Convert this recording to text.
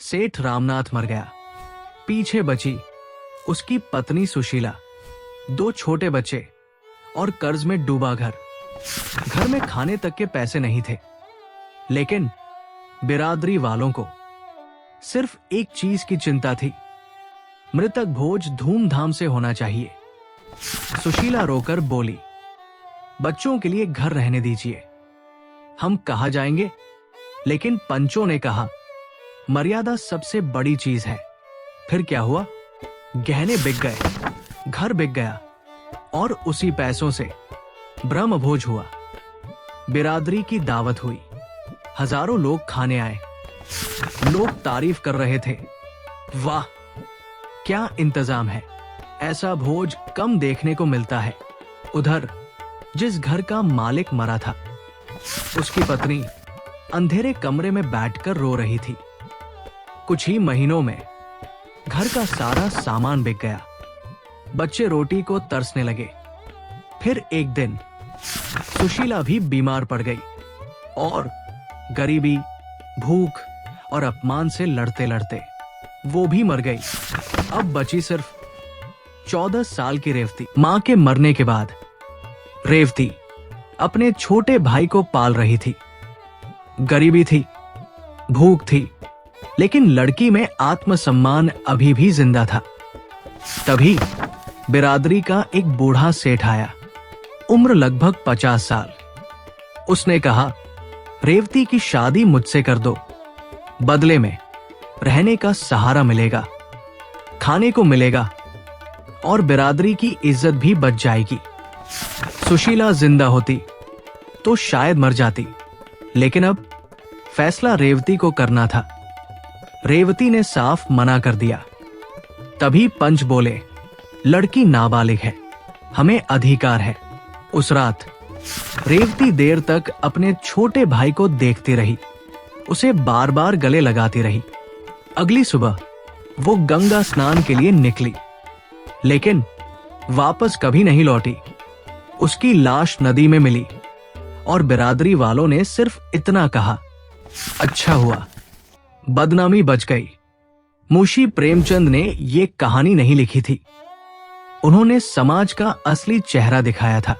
सेठ रामनाथ मर गया। पीछे बची उसकी पत्नी सुशीला, 2 छोटे बच्चे और कर्ज में डूबा घर। घर में खाने तक के पैसे नहीं थे, लेकिन बिरादरी वालों को सिर्फ एक चीज की चिंता थी, मृतक भोज धूमधाम से होना चाहिए। सुशीला रोकर बोली, बच्चों के लिए घर रहने दीजिए, हम कहाँ जाएंगे। लेकिन पंचों ने कहा, मर्यादा सबसे बड़ी चीज है। फिर क्या हुआ? गहने बिक गए, घर बिक गया और उसी पैसों से ब्रह्म भोज हुआ। बिरादरी की दावत हुई, हजारों लोग खाने आए। लोग तारीफ कर रहे थे, वाह क्या इंतजाम है, ऐसा भोज कम देखने को मिलता है। उधर जिस घर का मालिक मरा था, उसकी पत्नी अंधेरे कमरे में बैठकर रो रही थी। कुछ ही महीनों में घर का सारा सामान बिक गया। बच्चे रोटी को तरसने लगे। फिर एक दिन सुशीला भी बीमार पड़ गई और गरीबी, भूख और अपमान से लड़ते लड़ते वो भी मर गई। अब बची सिर्फ 14 साल की रेवती। मां के मरने के बाद रेवती अपने छोटे भाई को पाल रही थी। गरीबी थी, भूख थी, लेकिन लड़की में आत्मसम्मान अभी भी जिंदा था। तभी बिरादरी का एक बूढ़ा सेठ आया, उम्र लगभग 50 साल। उसने कहा, रेवती की शादी मुझसे कर दो, बदले में रहने का सहारा मिलेगा, खाने को मिलेगा और बिरादरी की इज्जत भी बच जाएगी। सुशीला जिंदा होती तो शायद मर जाती, लेकिन अब फैसला रेवती को करना था। रेवती ने साफ मना कर दिया। तभी पंच बोले, लड़की नाबालिग है, हमें अधिकार है। उस रात रेवती देर तक अपने छोटे भाई को देखती रही, उसे बार बार गले लगाती रही। अगली सुबह वो गंगा स्नान के लिए निकली, लेकिन वापस कभी नहीं लौटी। उसकी लाश नदी में मिली और बिरादरी वालों ने सिर्फ इतना कहा, अच्छा हुआ बदनामी बच गई। मुंशी प्रेमचंद ने ये कहानी नहीं लिखी थी, उन्होंने समाज का असली चेहरा दिखाया था।